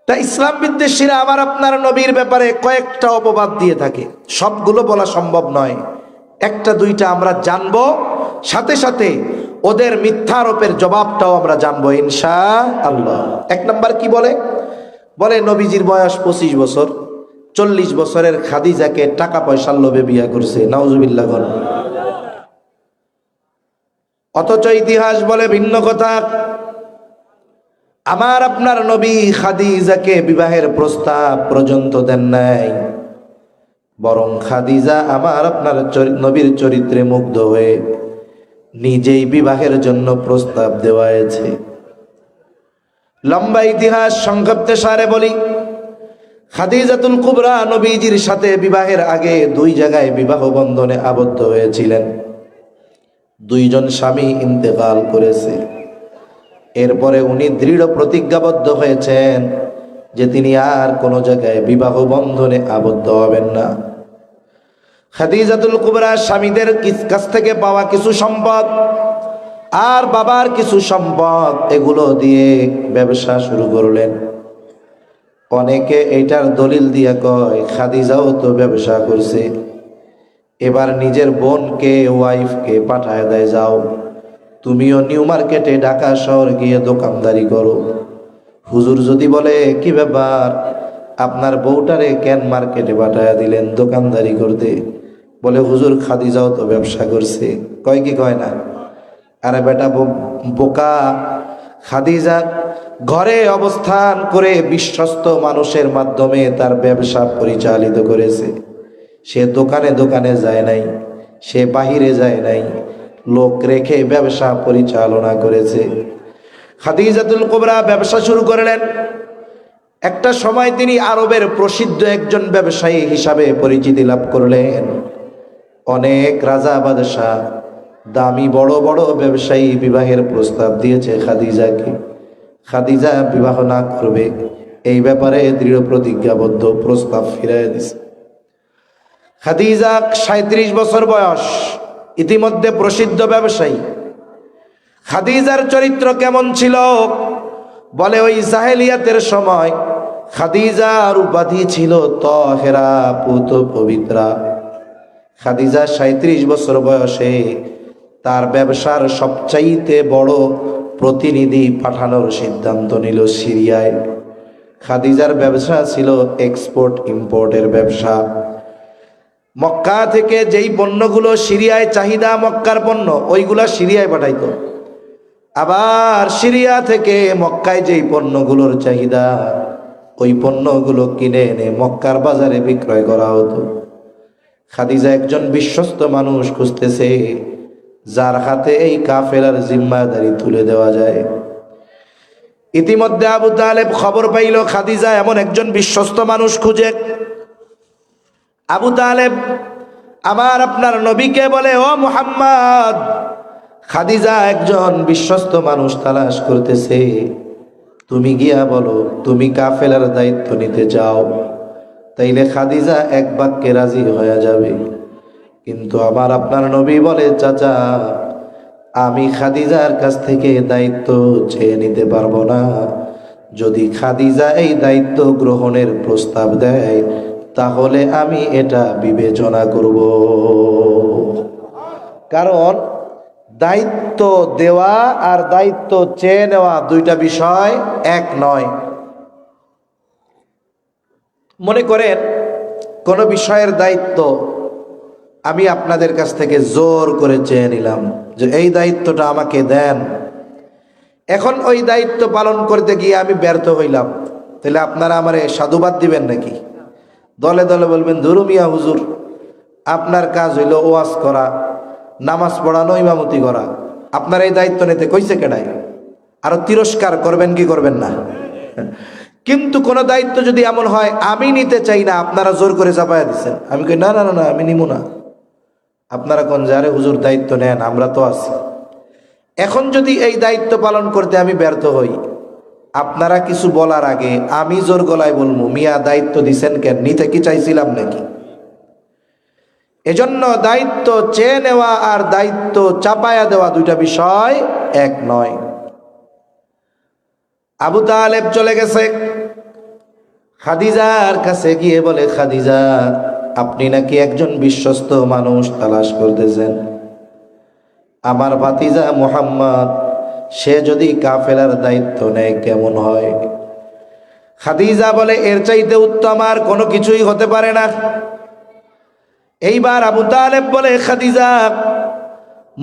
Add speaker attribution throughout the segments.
Speaker 1: তা ইসলাম বিদ্বেষীরা আমার আপনার নবীর ব্যাপারে কয়েকটা অপবাদ দিয়ে থাকে, সবগুলো বলা সম্ভব নয়, একটা দুইটা আমরা জানবো, সাথে সাথে ওদের মিথ্যারোপের জবাবটাও আমরা জানবো ইনশাআল্লাহ। এক নাম্বার কি বলে? বলে নবীজির বয়স 25 বছর, 40 বছরের খাদিজাকে টাকা পয়সার লোভে বিয়ে করছে। নাউজুবিল্লাহ। অথচ ইতিহাস বলে ভিন্ন কথা। আমার আপনার নবী খাদিজাকে বিবাহের প্রস্তাব পর্যন্ত দেন নাই, বরং খাদিজা আমার আপনার নবীর চরিত্রে মুগ্ধ হয়ে নিজেই বিবাহের জন্য প্রস্তাব দেওয়া হয়েছে। লম্বা ইতিহাস সংক্ষেপে সারে বলি, খাদিজাতুল কুবরা নবীজির সাথে বিবাহের আগে 2 জায়গায় বিবাহ বন্ধনে আবদ্ধ হয়েছিলেন। 2 জন স্বামী ইন্তেকাল করেছে। এরপরে উনি দৃঢ় প্রতিজ্ঞাবদ্ধ হয়েছেন যে তিনি আর কোনো জায়গায় বিবাহ বন্ধনে আবদ্ধ হবেন না। খাদিজাতুল কুবরা স্বামীদের কাছ থেকে পাওয়া কিছু সম্পদ আর বাবার কিছু সম্পদ, এগুলো দিয়ে ব্যবসা শুরু করলেন। অনেকে এটার দলিল দিয়ে কয় খাদিজাও তো ব্যবসা করছে, এবার নিজের বোনকে ওয়াইফকে পাঠায় দেয়, যাও তুমিও নিউ মার্কেটে ঢাকা শহর গিয়ে দোকানদারি করো। হুজুর যদি বলে কি ব্যাপার, আপনার বউটারে কেন মার্কেটে পাঠায় দিলেন দোকানদারি করতে? বলে হুজুর খাদিজাও তো ব্যবসা করছে। কয় কি কয় না? আরে বেটা বোকা, খাদিজা ঘরে অবস্থান করে বিশ্বস্ত মানুষের মাধ্যমে তার ব্যবসা পরিচালিত করেছে। সে দোকানে দোকানে যায় নাই, সে বাহিরে যায় নাই, লোক রেখে ব্যবসা পরিচালনা করেছে। খাদিজাতুল কুবরা ব্যবসা শুরু করলেন। একটা সময় তিনি আরবের প্রসিদ্ধ একজন ব্যবসায়ী হিসাবে পরিচিতি লাভ করলেন। অনেক রাজা বাদশাহ, দামি বড় বড় ব্যবসায়ী বিবাহের প্রস্তাব দিয়েছে খাদিজাকে। খাদিজা বিবাহ না করবে এই ব্যাপারে দৃঢ় প্রতিজ্ঞাবদ্ধ, প্রস্তাব ফিরিয়ে দিছে। খাদিজা 37 বছর বয়স, ইতিমধ্যে প্রসিদ্ধ ব্যবসায়ী। খাদিজার চরিত্র কেমন ছিল? বলে ওই জাহেলিয়াতের সময় খাদিজার উপাধি ছিল তহেরা, পুত পবিত্রা। খাদিজা 37 বছর বয়সে তার ব্যবসার সবচাইতে বড় প্রতিনিধি পাঠানোর সিদ্ধান্ত নিল সিরিয়ায়। খাদিজার ব্যবসা ছিল এক্সপোর্ট ইম্পোর্টের ব্যবসা। মক্কা থেকে যেই পণ্যগুলো সিরিয়ায় চাহিদা, মক্কার পণ্য, ওইগুলা সিরিয়ায় পাঠাইতো। আবার সিরিয়া থেকে মক্কায় যেই পণ্যগুলোর চাহিদা, ওই পণ্যগুলো কিনে এনে মক্কার বাজারে বিক্রয় করা হতো। খাদিজা একজন বিশ্বস্ত মানুষ খুঁজতেছে যার হাতে এই কাফেলার জিম্মাদারি তুলে দেওয়া যায়। ইতিমধ্যে আবু তালেব খবর পাইল খাদিজা এমন একজন বিশ্বস্ত মানুষ খুঁজে। আবু তালেব আমার আপনার নবীকে বলে, ও মুহাম্মদ, খাদিজা একজন বিশ্বস্ত মানুষ তালাশ করতেছে, তুমি গিয়া বলো তুমি কাফেলার দায়িত্ব নিতে চাও। তাইলে খাদিজা এক বাক্যে রাজি হয়ে যাবে। কিন্তু আমার আপনার নবী বলে, চাচা আমি খাদিজার কাছ থেকে দায়িত্ব চেয়ে নিতে পারবো না। যদি খাদিজা এই দায়িত্ব গ্রহণের প্রস্তাব দেয় তাহলে আমি এটা বিবেচনা করব। কারণ দায়িত্ব দেওয়া আর দায়িত্ব চেয়ে নেওয়া 2টা বিষয় এক নয়। মনে করেন কোন বিষয়ের দায়িত্ব আমি আপনাদের কাছ থেকে জোর করে চেয়ে নিলাম যে এই দায়িত্বটা আমাকে দেন। এখন ওই দায়িত্ব পালন করতে গিয়ে আমি ব্যর্থ হইলাম, তাহলে আপনারা আমারে সাধুবাদ দিবেন নাকি? দলে দলে বলবেন, ধুরু মিয়া হুজুর, আপনার কাজ হইল ওয়াজ করা, নামাজ পড়ানো, ইমামতি করা, আপনার এই দায়িত্ব নিতে কইছে কেডাই? আরো তিরস্কার করবেন কি করবেন না? কিন্তু কোন দায়িত্ব যদি এমন হয় আমি নিতে চাই না, আপনারা জোর করে চাপায়া দিচ্ছেন, আমি কই না না না আমি নিব না, আপনারা কোন যারে হুজুর দায়িত্ব নেন, আমরা তো আছি। এখন যদি এই দায়িত্ব পালন করতে আমি ব্যর্থ হই, আপনারা কিছু বলার আগে আমি জোর গলায় বলবো, মিয়া দায়িত্ব দিছেন কেন, নিতে কি চাইছিলাম নাকি? এজন্য দায়িত্ব চেয়ে নেওয়া আর দায়িত্ব চাপায়া দেওয়া 2টা বিষয় এক নয়। আবু তালেব চলে গেছে, খাদিজার কাছে গিয়ে বলে, খাদিজা, আপনি নাকি একজন বিশ্বস্ত মানুষ তালাশ করতেছেন। আমার ভাতিজা মুহাম্মদ সে যদি কাফেলার দায়িত্ব নেয় কেমন হয়? খাদিজা বলে, এর চাইতে উত্তম আর কোনো কিছুই হতে পারে না। এইবার আবু তালেব বলে, খাদিজা,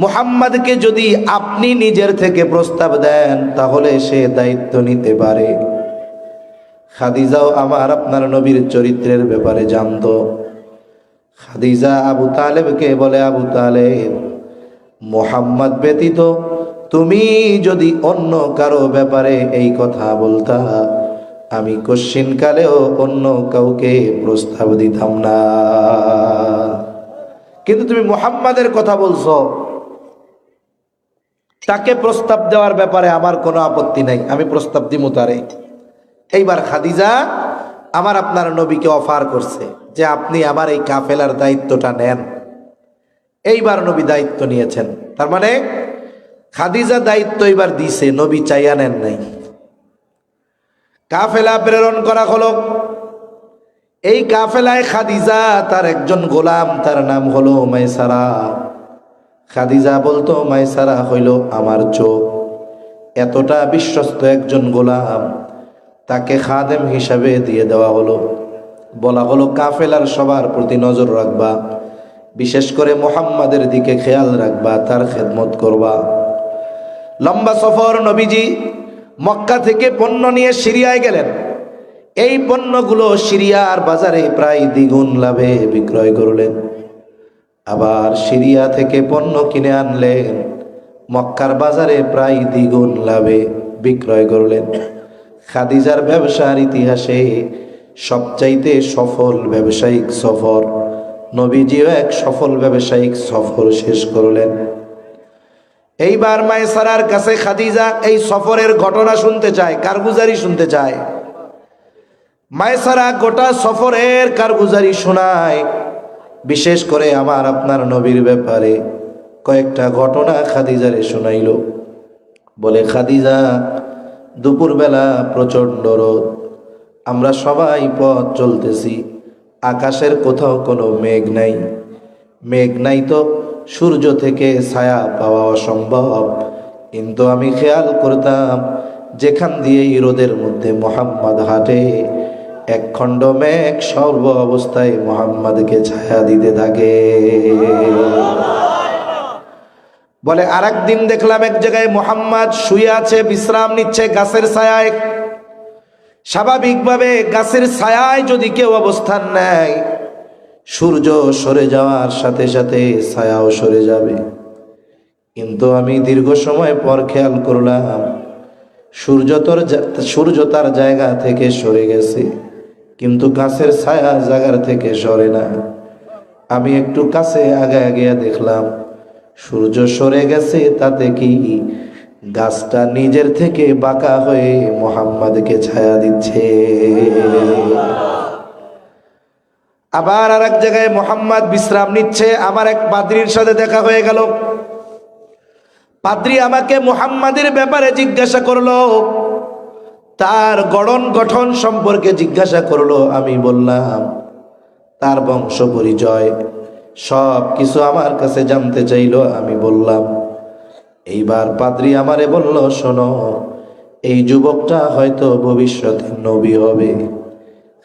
Speaker 1: মুহাম্মদকে যদি আপনি নিজের থেকে প্রস্তাব দেন তাহলে সে দায়িত্ব নিতে পারে। খাদিজাও আপনার নবীর চরিত্রের ব্যাপারে জানতো। খাদিজা আবু তালেবকে বলে, আবু তালেব, মুহাম্মদ ব্যতীত তুমি যদি অন্য কারো ব্যাপারে এই কথা বলতা, আমি কশ্চিনকালেও অন্য কাউকে প্রস্তাব দিতাম না। কিন্তু তুমি মুহাম্মাদের কথা বলছো, তাকে প্রস্তাব দেওয়ার ব্যাপারে আমার কোনো আপত্তি নাই, আমি প্রস্তাব দিব তারে। এইবার খাদিজা আপনার নবীকে অফার করছে যে আপনি আমার এই কাফেলার দায়িত্বটা নেন। এইবার নবী দায়িত্ব নিয়েছেন, তার মানে খাদিজা দায়িত্ব এবার দিছে, নবী চাইয়া নেন নাই। কাফেলা প্রেরণ করা হলো। এই কাফেলায় খাদিজা তার একজন গোলাম, তার নাম হলো মাইসারা। খাদিজা বলতো, মাইসারা হইল আমার চোখ। এতটা বিশ্বস্ত একজন গোলাম, তাকে খাদেম হিসাবে দিয়ে দেওয়া হলো। বলা হলো, কাফেলার সবার প্রতি নজর রাখবা, বিশেষ করে মুহাম্মাদের দিকে খেয়াল রাখবা, তার খেদমত করবা। লম্বা সফর। নবীজি মক্কা থেকে পণ্য নিয়ে সিরিয়ায় গেলেন। এই পণ্যগুলো সিরিয়ার বাজারে প্রায় দ্বিগুণ লাভে বিক্রয় করলেন। আবার সিরিয়া থেকে পণ্য কিনে আনলেন, মক্কার বাজারে প্রায় দ্বিগুণ লাভে বিক্রয় করলেন। খাদিজার ব্যবসার ইতিহাসে সবচাইতে সফল ব্যবসায়িক সফর। নবীজিও এক সফল ব্যবসায়িক সফর শেষ করলেন। এইবার মায়সারার কাছে খাদিজা এই সফরের ঘটনা শুনতে চায়, কারগুজারি শুনতে চায়। মায়সারা গোটা সফরের কারগুজারি শোনায়, বিশেষ করে আপনার নবীর ব্যাপারে কয়েকটা ঘটনা খাদিজারে শোনাইল। বলে, খাদিজা, দুপুরবেলা প্রচণ্ড রোদ, আমরা সবাই পথ চলতেছি, আকাশের কোথাও কোনো মেঘ নাই। মেঘ নাই তো সূর্য থেকে ছায়া পাওয়া অসম্ভব। কিন্তু আমি খেয়াল করতাম, যেখান দিয়ে রোদের মধ্যে মুহাম্মদ হাঁটে, এক খণ্ড মেঘ সর্ব অবস্থায় মুহাম্মদকে ছায়া দিতে থাকে। বলে, আরেক দিন দেখলাম এক জায়গায় মুহাম্মদ শুয়ে আছে, বিশ্রাম নিচ্ছে গাছের ছায়ায়। স্বাভাবিকভাবে গাছের ছায়ায় যদি কেউ অবস্থান নেয়, সূর্য সরে যাওয়ার সাথে সাথে ছায়াও সরে যাবে। কিন্তু আমি দীর্ঘ সময় পর খেয়াল করলাম, সূর্য তার জায়গা থেকে সরে গেছে, কিন্তু গাছের ছায়া জায়গার থেকে সরে না। আমি একটু কাছে আগায়া দেখলাম, সূর্য সরে গেছে, তাতে কি গাছটা নিজের থেকে বাঁকা হয়ে মুহাম্মদকে ছায়া দিচ্ছে। আবার আর এক জায়গায় মুহাম্মদ বিশ্রাম নিচ্ছে, আমার এক পাদ্রীর সাথে দেখা হয়ে গেল। পাদ্রী আমাকে মুহাম্মাদের ব্যাপারে জিজ্ঞাসা করলো, তার গঠন সম্পর্কে জিজ্ঞাসা করলো। আমি বললাম, তার বংশ পরিচয় সব কিছু আমার কাছে জানতে চাইলো। আমি বললাম। এইবার পাদ্রী আমারে বলল, শোনো, এই যুবকটা হয়তো ভবিষ্যতে নবী হবে।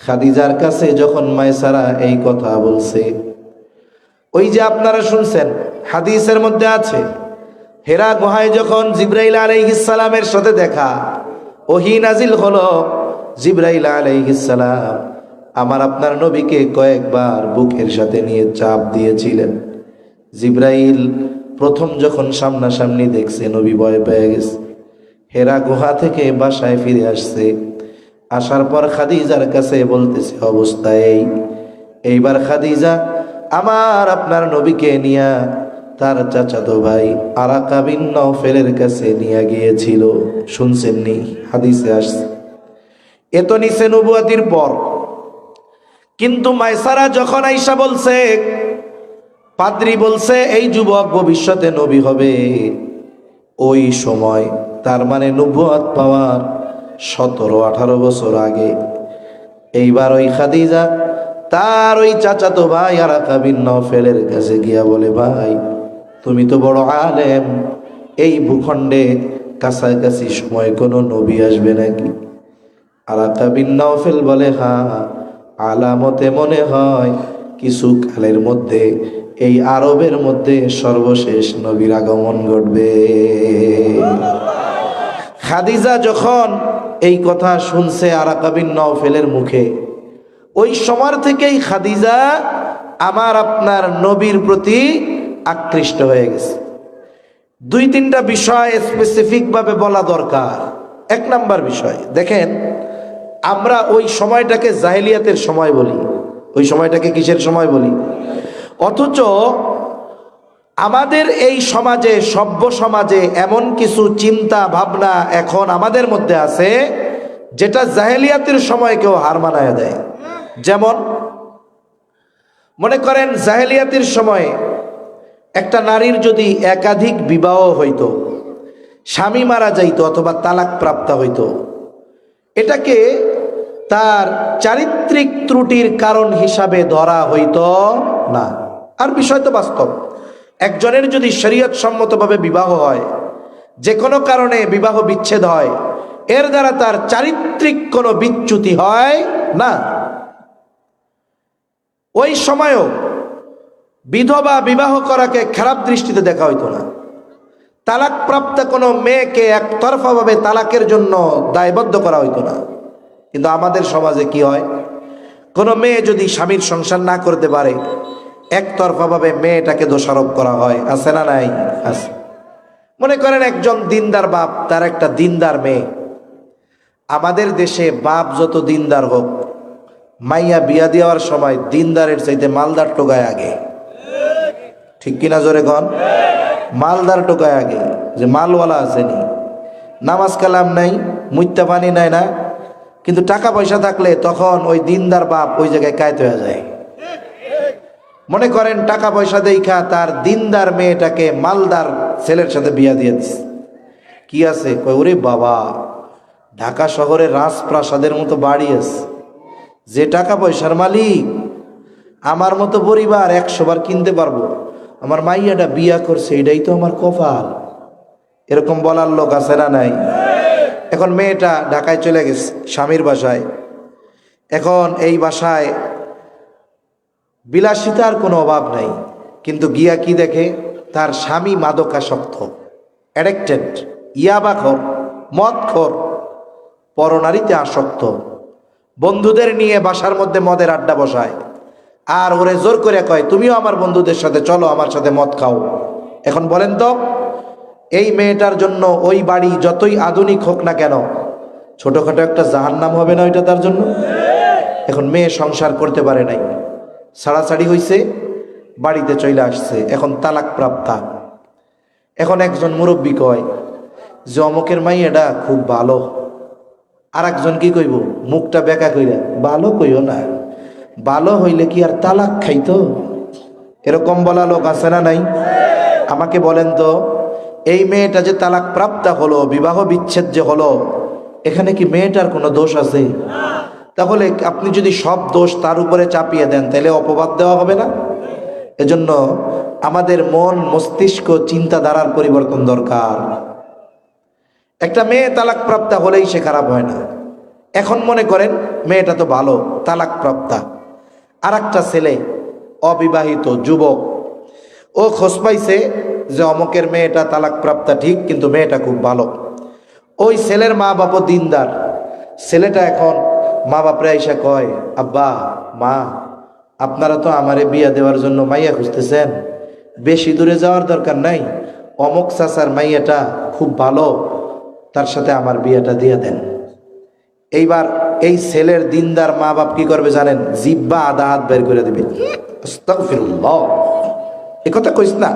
Speaker 1: খাদিজার কাছে যখন মায়সারা এই কথা বলছে, ওই যে আপনারা শুনছেন হাদিসের মধ্যে আছে, হেরা গুহায় যখন জিবরাইল আলাইহিস সালামের সাথে দেখা, ওহী নাজিল হলো। জিবরাইল আলাইহিস সালাম আপনার নবীকে কয়েকবার বুকের সাথে নিয়ে চাপ দিয়েছিলেন। জিবরাইল প্রথম যখন সামনাসামনি দেখছে, নবী ভয় পেয়ে গেছে। হেরা গুহা থেকে বাসায় ফিরে আসছে। আসার পর খাদিজার কাছে বলতেছে, অবস্থা এই। এইবার খাদিজা আপনার নবীকে নিয়া তার চাচাতো ভাই আরাকা বিন নওফেলের কাছে নিয়ে গিয়েছিল। শুনছেননি? হাদিসে আসছে। এত নিছে নবুয়তির পর। কিন্তু মায়সারা যখন আইসা বলছে, পাদ্রী বলছে এই যুবক ভবিষ্যতে নবী হবে, ওই সময়, তার মানে নবুয়ত পাওয়ার 17-18 বছর আগে, এইবার ওই খাদিজা তার ওই চাচাতো ভাই আরাকা বিন নওফেলের কাছে গিয়া বলে, ভাই তুমি তো বড় আলেম, এই ভূখণ্ডে কাছাকাছি সময় কোনো নবী আসবে নাকি? আরাকা বিন নওফেল বলে, হ্যাঁ, আলামতে মনে হয় কিছু কালের মধ্যে এই আরবের মধ্যে সর্বশেষ নবীর আগমন ঘটবে। খাদিজা যখন এই কথা শুনছে আরাকা বিন নওফেলের মুখে, ওই সময় থেকেই খাদিজা আমার আপনার নবীর প্রতি আকৃষ্ট হয়ে গেছে। দুই তিনটা বিষয় স্পেসিফিক ভাবে বলা দরকার। এক নাম্বার বিষয় দেখেন, আমরা ওই সময়টাকে জাহেলিয়াতের সময় বলি। ওই সময়টাকে কিসের সময় বলি? অথচ আমাদের এই সমাজে, সভ্য সমাজে এমন কিছু চিন্তা ভাবনা এখন আমাদের মধ্যে আছে যেটা জাহেলিয়াতের সময় কেউ হার মানায় দেয়। যেমন মনে করেন জাহেলিয়াতের সময়ে একটা নারীর যদি একাধিক বিবাহ হইতো, স্বামী মারা যাইতো অথবা তালাক প্রাপ্ত হইতো, এটাকে তার চারিত্রিক ত্রুটির কারণ হিসাবে ধরা হইতো না। আর বিষয় তো বাস্তব, একজনের যদি শরীয়ত সম্মতভাবে বিবাহ হয়, যে কোনো কারণে বিবাহ বিচ্ছেদ হয়, এর দ্বারা তার চারিত্রিক কোনো বিচ্যুতি হয় না। ওই সময়ও বিধবা বিবাহ করাকে খারাপ দৃষ্টিতে দেখা হইতো না। তালাক প্রাপ্ত কোনো মেয়েকে একতরফাভাবে তালাকের জন্য দায়বদ্ধ করা হইতো না। কিন্তু আমাদের সমাজে কি হয়, কোনো মেয়ে যদি স্বামীর সংসার না করতে পারে, একতরফাভাবে মেয়েটাকে দোষারোপ করা হয়। আছে না নাই? আছে। মনে করেন একজন দিনদার বাপ, তার একটা দিনদার মেয়ে। আমাদের দেশে বাপ যত দিনদার হোক, মাইয়া বিয়া দেওয়ার সময় দিনদারের চাইতে মালদার টোকায় আগে। ঠিক কিনা জোরে কন? মালদার টোকায় আগে, যে মালওয়ালা আসেনি, নামাজ কালাম নাই, মুইত্যা পানি নাই না, কিন্তু টাকা পয়সা থাকলে তখন ওই দিনদার বাপ ওই জায়গায় কায়েত হয়ে যায়। মনে করেন টাকা পয়সা দেখা তার দিনদার মেয়েটাকে মালদার ছেলের সাথে বিয়া দিয়ে দিচ্ছে। কি আছে? কই, ওরে বাবা, ঢাকা শহরে রাজপ্রাসাদের মতো বাড়ি আছে, যে টাকা পয়সার মালিক, আমার মতো পরিবার 100 বার কিনতে পারবো, আমার মাইয়াটা বিয়া করছে, এটাই তো আমার কপাল। এরকম বলার লোক আছে না নাই? এখন মেয়েটা ঢাকায় চলে গেছে স্বামীর বাসায়। এখন এই বাসায় বিলাসিতার কোনো অভাব নাই, কিন্তু গিয়া কি দেখে, তার স্বামী মাদকাসক্ত, অ্যাডিক্টেড, ইয়াবাখোর, মদখোর, পরনারীতে আসক্ত। বন্ধুদের নিয়ে বাসার মধ্যে মদের আড্ডা বসায়, আর ওরে জোর করে কয়, তুমিও আমার বন্ধুদের সাথে চলো, আমার সাথে মদ খাও। এখন বলেন তো, এই মেয়েটার জন্য ওই বাড়ি যতই আধুনিক হোক না কেন, ছোটখাটো একটা জাহান্নাম হবে না ওইটা তার জন্য? এখন মেয়ে সংসার করতে পারে নাই, ছাড়াছাড়ি হইছে, বাড়িতে চলে আসছে, এখন তালাক প্রাপ্তা। এখন একজন মুরব্বী কয় যে অমুকের মাইয়াটা খুব ভালো। আর একজন কি কইব, মুখটা বেঁকা কইরা, ভালো কইও না, ভালো হইলে কি আর তালাক খাইতো? এরকম বলা লোক আছে না নাই? আমাকে বলেন তো, এই মেয়েটা যে তালাক প্রাপ্তা হলো, বিবাহ বিচ্ছেদ যে হলো, এখানে কি মেয়েটার কোনো দোষ আছে? তাহলে আপনি যদি সব দোষ তার উপরে চাপিয়ে দেন, তাহলে অপবাদ দেওয়া হবে না? এজন্য আমাদের মন, মস্তিষ্ক, চিন্তাধারার পরিবর্তন দরকার। একটা মেয়ে তালাক প্রাপ্তা হলেই সে খারাপ হয় না। এখন মনে করেন মেয়েটা তো ভালো, তালাক প্রাপ্তা, আর একটা ছেলে অবিবাহিত যুবক, ও খোঁজ পাইছে যে অমুকের মেয়েটা তালাক প্রাপ্তা ঠিক, কিন্তু মেয়েটা খুব ভালো। ওই ছেলের মা বাবা দিনদার। ছেলেটা এখন মা বাপরে আইসা কয়, আব্বা, মা, আপনারা তো আমারে বিয়া দেওয়ার জন্য মাইয়া খুঁজতেছেন, বেশি দূরে যাওয়ার দরকার নাই, অমুক চাচার মাইয়াটা খুব ভালো, তার সাথে আমার বিয়াটা দিয়ে দেন। এইবার এই ছেলের দিনদার মা বাপ কি করবে জানেন? জিব্বা আধা হাত বের করে দিবে, আস্তাগফিরুল্লাহ, এ কথা কইস না,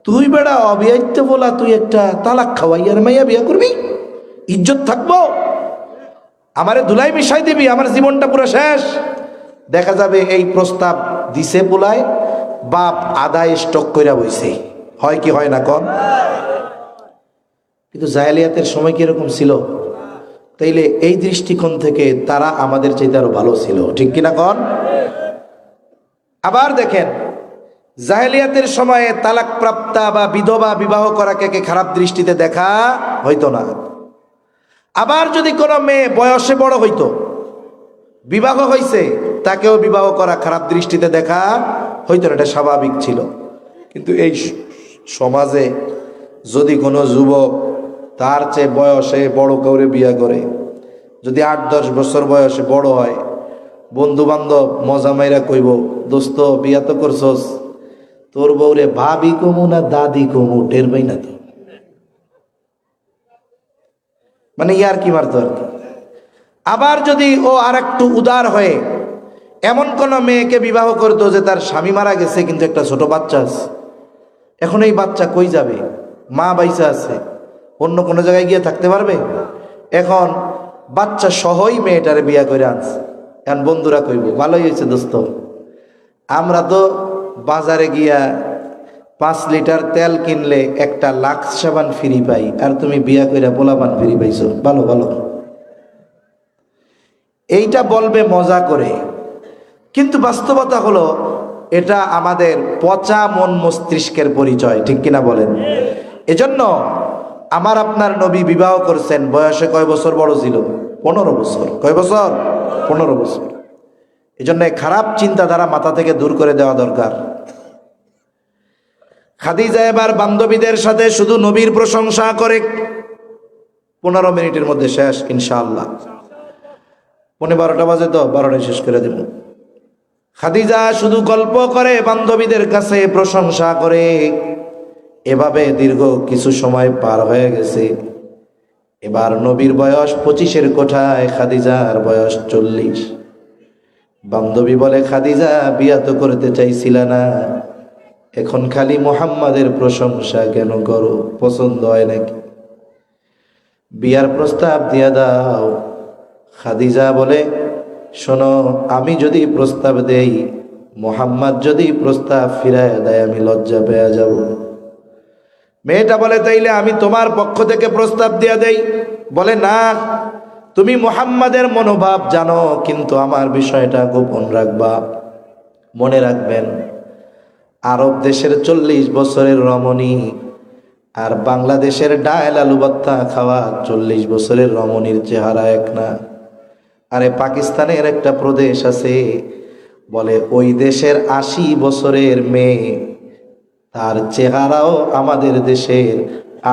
Speaker 1: তুই বেড়া অবিয়াইতে বলা, তুই একটা তালাক খাওয়াইয়ার মাইয়া বিয়া করবি, ইজ্জত থাকবো, আমারে ধুলাই মিশাই দিবি, আমার জীবনটা পুরো শেষ। দেখা যাবে এই প্রস্তাব দিছে পোলায়, বাপ আদায় স্টক কইরা বইছে। হয় কি হয় না কন? কিন্তু জাহেলিয়াতের সময় কিরকম ছিল? তাইলে এই দৃষ্টিকোণ থেকে তারা আমাদের চাইতে আরো ভালো ছিল, ঠিক কিনা কন? আবার দেখেন, জাহেলিয়াতের সময়ে তালাক প্রাপ্তা বা বিধবা বিবাহ করাকে খারাপ দৃষ্টিতে দেখা হইতো না। আবার যদি কোনো মেয়ে বয়সে বড় হইতো, বিবাহ হইছে, তাকেও বিবাহ করা খারাপ দৃষ্টিতে দেখা হইতো না, এটা স্বাভাবিক ছিল। কিন্তু এই সমাজে যদি কোনো যুবক তার চেয়ে বয়সে বড় কাউরে বিয়া করে, যদি 8-10 বছর বয়সে বড় হয়, বন্ধু বান্ধব মজা মাইরা কইব, দোস্ত বিয়া তো করছস, তোর বউরে ভাবি কমু না দাদি কমু টের পাই না তো, মানে ইয়ার কি মারতো আর কি। আবার যদি ও আর একটু উদার হয়ে এমন কোন মেয়েকে বিবাহ করতো যে তার স্বামী মারা গেছে কিন্তু একটা ছোট বাচ্চা আছে, এখন এই বাচ্চা কই যাবে, মা বাইসা আছে, অন্য কোনো জায়গায় গিয়ে থাকতে পারবে? এখন বাচ্চা সহই মেয়েটারে বিয়া করে আনছে। এখন বন্ধুরা কইব, ভালোই হয়েছে দোস্ত, আমরা তো বাজারে গিয়া 5 লিটার তেল কিনলে একটা লাক্স সাবান ফ্রি পাই, আর তুমি বিয়া কইরা পোলাপান ফ্রি পাইছো, ভালো ভালো। এইটা বলবে মজা করে, কিন্তু বাস্তবতা হলো এটা আমাদের পচা মন মস্তিষ্কের পরিচয়, ঠিক কিনা বলেন? এজন্য আমার আপনার নবী বিবাহ করছেন, বয়সে কয় বছর বড় ছিল? 15 বছর। কয় বছর? 15 বছর। এজন্য খারাপ চিন্তাধারা মাথা থেকে দূর করে দেওয়া দরকার। খাদিজা এবার বান্ধবীদের সাথে শুধু নবীর প্রশংসা করে। 15 মিনিটের মধ্যে শেষ ইনশাআল্লাহ। 12:15 বাজে তো 12টায় শেষ করে দেব। খাদিজা শুধু গল্প করে, বান্ধবীদের কাছে প্রশংসা করে। এভাবে দীর্ঘ কিছু সময় পার হয়ে গেছে। এবার নবীর বয়স 25-এর কোঠায়, খাদিজার বয়স 40। বান্ধবী বলে, খাদিজা বিয়া তো করতে চাইছিলা না, এখন খালি মুহাম্মাদের প্রশংসা কেন করো? পছন্দ হয় নাকি? বিয়ার প্রস্তাব দিয়া দাও। খাদিজা বলে, শোনো, আমি যদি প্রস্তাব দেই, মুহাম্মদ যদি প্রস্তাব ফিরায় দেয়, আমি লজ্জা পেয়ে যাব। মেয়েটা বলে, তাইলে আমি তোমার পক্ষ থেকে প্রস্তাব দিয়া দেই। বলে, না, তুমি মুহাম্মাদের মনোভাব জানো, কিন্তু আমার বিষয়টা গোপন রাখবা। মনে রাখবেন, আরব দেশের 40 বছরের রমণী আর বাংলাদেশের ডাল আলু ভর্তা খাওয়া 40 বছরের রমণীর চেহারা এক না। আরে পাকিস্তানের একটা প্রদেশ আছে, বলে ওই দেশের 80 বছরের মেয়ে, তার চেহারাও আমাদের দেশের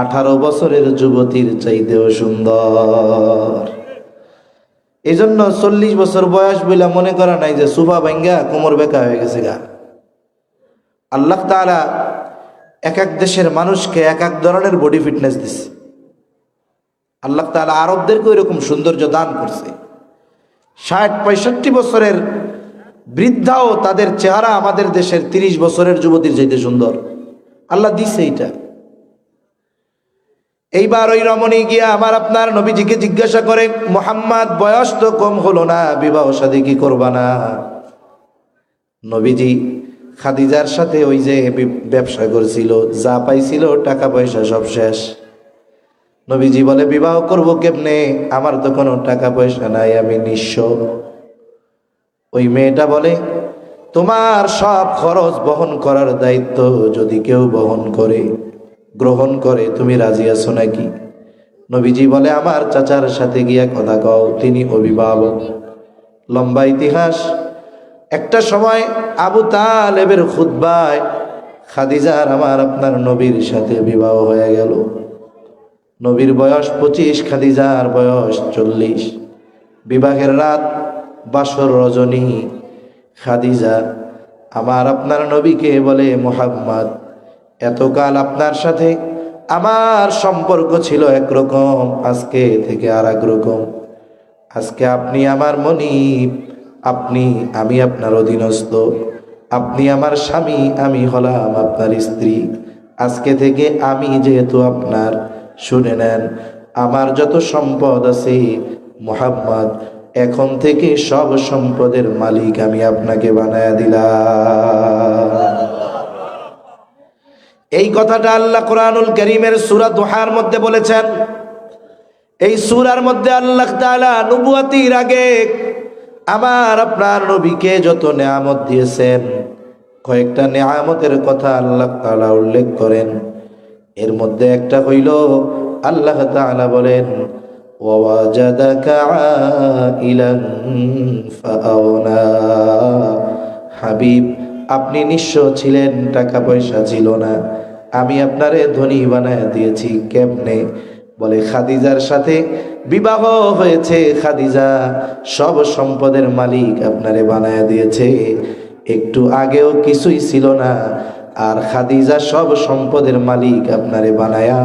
Speaker 1: 18 বছরের যুবতীর চাইতেও সুন্দর। এই জন্য 40 বছর বয়স বইলা মনে করা নাই যে সুফা ভাঙ্গা কোমর বেঁকা হয়ে গেছে গা। আল্লাহ তাআলা এক এক দেশের মানুষকে এক এক ধরনের বডি ফিটনেস দিচ্ছে। আল্লাহ তাআলা আরবদেরকে এরকম সৌন্দর্য দান করছে। 60-65 বছরের বৃদ্ধাও তাদের চেহারা আমাদের দেশের 30 বছরের যুবতীর চাইতে সুন্দর। আল্লাহ দিছে এইটা। এইবার ওই রমণী গিয়া আমার আপনার নবীজিকে জিজ্ঞাসা করে, মুহাম্মদ বয়স তো কম হলো না, বিবাহ শাদী কি করবা না? নবীজি খাদিজার সাথে ওই যে ব্যবসা করছিল, যা পাইছিল টাকা পয়সা সব শেষ। নবীজি বলে, বিবাহ করব কেমনে? আমার তো কোনো টাকা পয়সা নাই, আমি নিঃস্ব। ওই মেয়েটা বলে, তোমার সব খরচ বহন করার দায়িত্ব যদি কেউ গ্রহণ করে, তুমি রাজি আছো নাকি? নবীজি বলে, আমার চাচার সাথে গিয়া কথা কও, তিনি অভিভাবক। লম্বা ইতিহাস। একটা সময় আবু তালেবের খুতবায় খাদিজার আমার আপনার নবীর সাথে বিবাহ হয়ে গেল। নবীর বয়স 25, খাদিজার বয়স 40। বিবাহের রাত, বাসর রজনী, খাদিজা আমার আপনার নবীকে বলে, মুহাম্মদ, এতকাল আপনার সাথে আমার সম্পর্ক ছিল একরকম, আজকে থেকে আর এক রকম। আজকে আপনি আমার মনিব, আমি আপনার অধীনস্থ, আপনি আমার স্বামী, আমি হলাম আপনার স্ত্রী। আজকে থেকে আমি যেহেতু আপনার, শুনে নেন, আমার যত সম্পদ আছে মুহাম্মদ, এখন থেকে সব সম্পদের মালিক আমি আপনাকে বানায়া দিলাম। এই কথাটা আল্লাহ কোরআনুল কারীমের সূরা দুহার মধ্যে বলেছেন। এই সূরার মধ্যে আল্লাহ তাআলা নবুয়তির আগে আমার আপনার নবীকে যত নেয়ামত দিয়েছেন কয়েকটা নেয়ামতের কথা আল্লাহ তাআলা উল্লেখ করেন। এর মধ্যে একটা হইল আল্লাহ তাআলা বলেন ওয়াজাদাকা আইলান ফাআওনা। হাবিব, আপনি নিঃস্ব ছিলেন, টাকা পয়সা ছিল না, আমি আপনারে ধনী বানায় দিয়েছি। কেমনে? বলে খাদিজার সাথে বিবাহ হয়েছে, খাদিজা সব সম্পদের মালিক আপনারে বানায় দিয়েছে। একটু আগেও কিছুই ছিল না, আর খাদিজা সব সম্পদের মালিক আপনারে বানায়া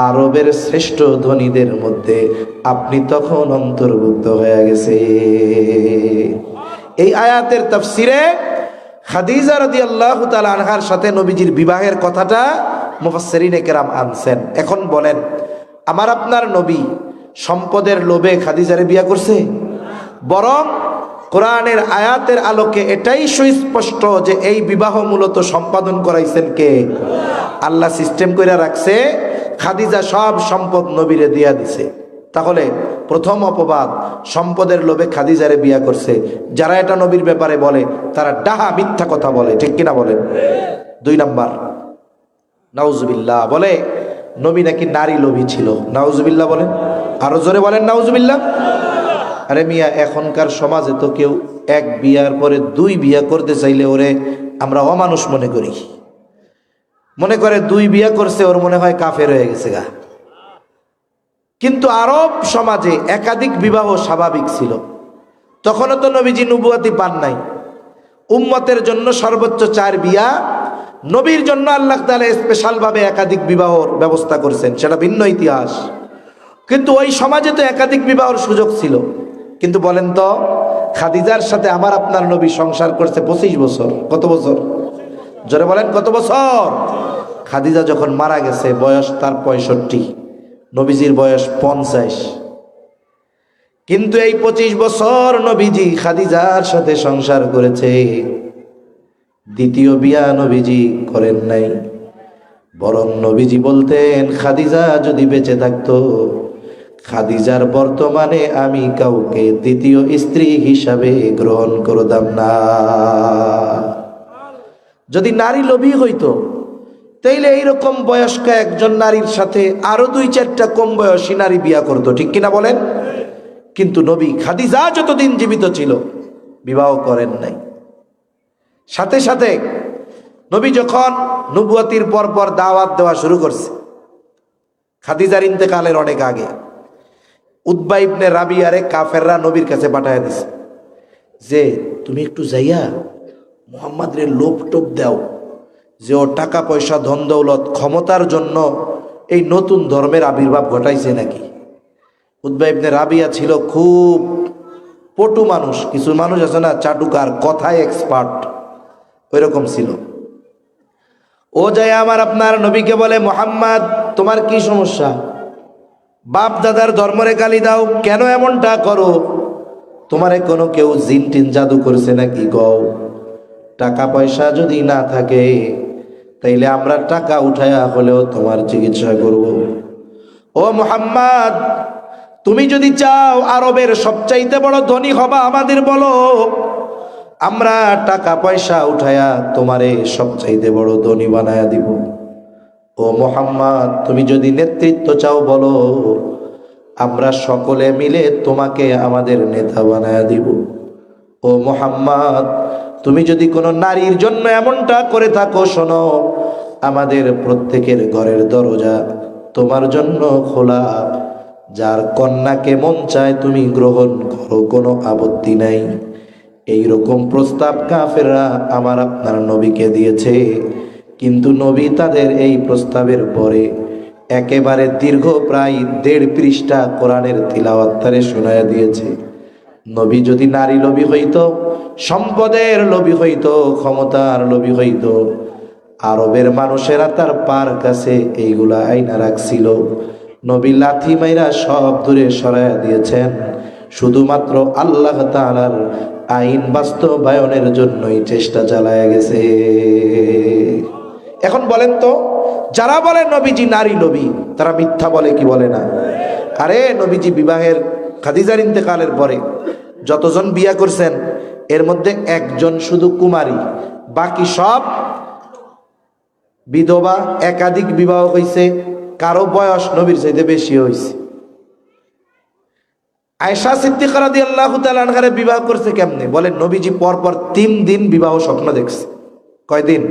Speaker 1: আরবের শ্রেষ্ঠ ধনীদের মধ্যে আপনি তখন অন্তর্ভুক্ত হয়ে গেছে। এই আয়াতের তাফসিরে খাদিজা রাদিয়াল্লাহু তাআলা আনহার সাথে নবীজির বিবাহের কথাটা মুফাসসিরিনে কেরাম আনছেন। এখন বলেন, আমার আপনার নবী সম্পদের লোভে খাদিজারে বিয়ে করছে? বরং কোরআনের আয়াতের আলোকে এটাই সুস্পষ্ট যে এই বিবাহ মূলত সম্পাদন করাইছেন কে? আল্লাহ সিস্টেম করে রাখছে, খাদিজা সব সম্পদ নবীরে দিয়া দিছে। তাহলে প্রথম অপবাদ, সম্পদের লোভে খাদিজারে বিয়া করছে। যারা এটা নবীর ব্যাপারে বলে তারা ডাহা মিথ্যা কথা বলে, ঠিক কিনা বলেন? 2 নাম্বার, নাউজুবিল্লাহ, বলে নবী নাকি নারী লোভী ছিল। নাউজুবিল্লাহ বলেন, আরো জোরে বলেন নাউজুবিল্লাহ। আরে মিয়া, এখনকার সমাজে তো কেউ এক বিয়ার পরে 2 বিয়া করতে চাইলে ওরে আমরা অমানুষ মনে করি। মনে করে 2 বিয়া করছে, ওর মনে হয় কাফের হয়ে গেছে গা। কিন্তু আরব সমাজে একাধিক বিবাহ স্বাভাবিক ছিল। তখনও তো নবীজি নবুয়তি পান নাই। উম্মতের জন্য সর্বোচ্চ 4 বিয়া, নবীর জন্য আল্লাহ তাআলা স্পেশাল ভাবে একাধিক বিবাহর ব্যবস্থা করেছেন, সেটা ভিন্ন ইতিহাস। কিন্তু ওই সমাজে তো একাধিক বিবাহর সুযোগ ছিল। কিন্তু বলেন তো, খাদিজার সাথে আমার আপনার নবী সংসার করছে 25 বছর। কত বছর? জোরে বলেন, কত বছর? খাদিজা যখন মারা গেছে বয়স তার 65, নবীজির বয়স 50। কিন্তু এই 25 বছর নবীজি খাদিজার সাথে সংসার করেছে। দ্বিতীয় বিয়া নবীজি করেন নাই। বরং নবীজি বলতেন, খাদিজা যদি বেঁচে থাকতো, খাদিজার বর্তমানে আমি কাউকে দ্বিতীয় স্ত্রী হিসাবে গ্রহণ করতাম না। যদি নারী লোভী হইতো তাইলে এইরকম বয়স্ক একজন নারীর সাথে আরো 2-4টা কম বয়সী নারী বিয়া করতো, ঠিক কিনা বলেন? কিন্তু নবী খাদিজা যতদিন জীবিত ছিল বিবাহ করেন নাই। সাথে সাথে নবী যখন নবুয়তির পর দাওয়াত দেওয়া শুরু করছে, খাদিজার ইন্তেকালের অনেক আগে, উতবা ইবনে রাবিয়ারে কাফেররা নবীর কাছে পাঠায় দিছে যে তুমি একটু যাইয়া মুহাম্মাদের লোভ টোপ দাও যে ও টাকা পয়সা ধন দৌলত ক্ষমতার জন্য এই নতুন ধর্মের আবির্ভাব ঘটাইছে নাকি। উতবা ইবনে রাবিয়া ছিল খুব পটু মানুষ। কিছু মানুষ আছে না চাটুকার, কথায় এক্সপার্ট, ওইরকম ছিল। ও যায় আমার আপনার নবীকে বলে, মুহাম্মদ তোমার কি সমস্যা? বাপ দাদার ধর্মরে গালি দাও, কেন এমনটা করো? তোমারে কোনো কেউ জিন টিন জাদু করছে নাকি? গও, টাকা পয়সা যদি না থাকে তাইলে আমরা টাকা উঠায়া হলেও তোমার চিকিৎসা করব। ও মুহাম্মদ, তুমি যদি চাও আরবের সবচাইতে বড় ধনী হবা, আমাদের বলো, আমরা টাকা পয়সা উঠায়া তোমারে সবচাইতে বড় ধনী বানায়া দিব। ও মুহাম্মদ, তুমি যদি নেতৃত্ব চাও বলো, আমরা সকলে মিলে তোমাকে আমাদের নেতা বানায়া দিব। ও মুহাম্মদ, তুমি যদি কোনো নারীর জন্য এমনটা করে থাকো, শোনো, আমাদের প্রত্যেকের ঘরের দরজা তোমার জন্য খোলা। যার কন্যাকে মন চায় তুমি গ্রহণ করো, কোনো আপত্তি নাই। এইরকম প্রস্তাব কাফেররা আমার আপনার নবীকে দিয়েছে। কিন্তু নবী তাদের এই প্রস্তাবের পরে একেবারে দীর্ঘ প্রায় 1.5 পৃষ্ঠা কোরআনের তিলাওয়াত তারে শোনায়া দিয়েছে। নবী যদি নারী লোভী হইতো, সম্পদের লোভী হইতো, ক্ষমতার লোভী হইতো, আরবের মানুষেরা তার পার কাছে এইগুলা আইনা রাখছিল। নবী লাথি মাইরা সব দূরে সরাইয়া দিয়েছেন। শুধুমাত্র আল্লাহ তাআলার আইন বাস্তবায়নের জন্যই চেষ্টা চালায়া গেছে। এখন বলেন তো, যারা বলে নবীজি নারী লোভী তারা মিথ্যা বলে কি বলে না? আরে নবীজি বিবাহের খাদিজার ইন্তেকালের পরে যতজন বিয়া করছেন এর মধ্যে একজন শুধু কুমারী, বাকি সব বিধবা, একাধিক বিবাহ হয়েছে, কারো বয়স নবীর চাইতে বেশি হয়েছে। আয়েশা সিদ্দিকা রাদিয়াল্লাহু তাআলা আনহারে বিবাহ করছে কেমনে? বলেন নবীজি পরপর 3 দিন বিবাহ স্বপ্ন দেখছে। কয়দিন?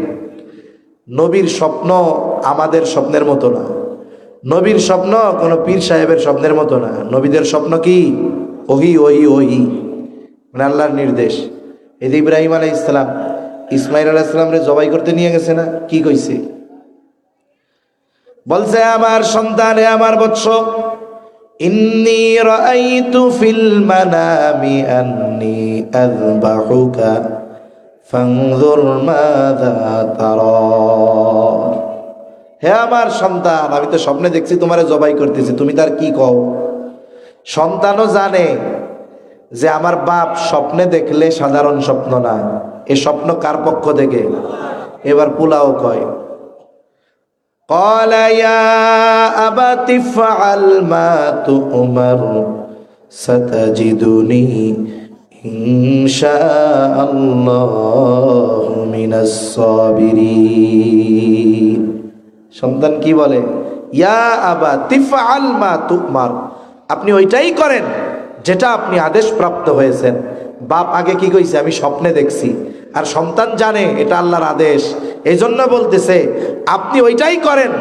Speaker 1: নবীর স্বপ্ন আমাদের স্বপ্নের মতো না, নবীর স্বপ্ন কোনো পীর সাহেবের স্বপ্নের মতো না। নবীদের স্বপ্ন কি? ওহি ওহি ওহি, মানে আল্লাহর নির্দেশ। এই যে ইব্রাহিম আলাইহিস সালাম ইসমাইল আলাইহিস সালামরে জবাই করতে নিয়ে গেছে না, কি কইছে? বলছে আমার সন্তান, হে আমার বৎস, ইন্নী রাআইতু ফিল মানামি আন্নী আযবাহুকা ফানজুর মাযা তারা। হে আমার সন্তান, আমি তো স্বপ্নে দেখছি তোমারে জবাই করতেছি, তুমি তার কি কও? সন্তানও জানে যে আমার বাপ স্বপ্নে দেখলে সাধারণ স্বপ্ন না, এ স্বপ্ন কার পক্ষ থেকে? এবার পুলাও কয়, قال يا أبت افعل ما تؤمر ستجدني إن شاء الله من الصابرين। সন্তান কি বলে? ইয়া আবা তিফআল মা তুমার, আপনি ওইটাই করেন যেটা আপনি আদেশ প্রাপ্ত হয়েছেন। বাপ আগে কি কইছে? আমি স্বপ্নে দেখছি। আর সন্তান জানে এটা আল্লাহর আদেশ, এই জন্য বলতেছে আপনি ওইটাই করেন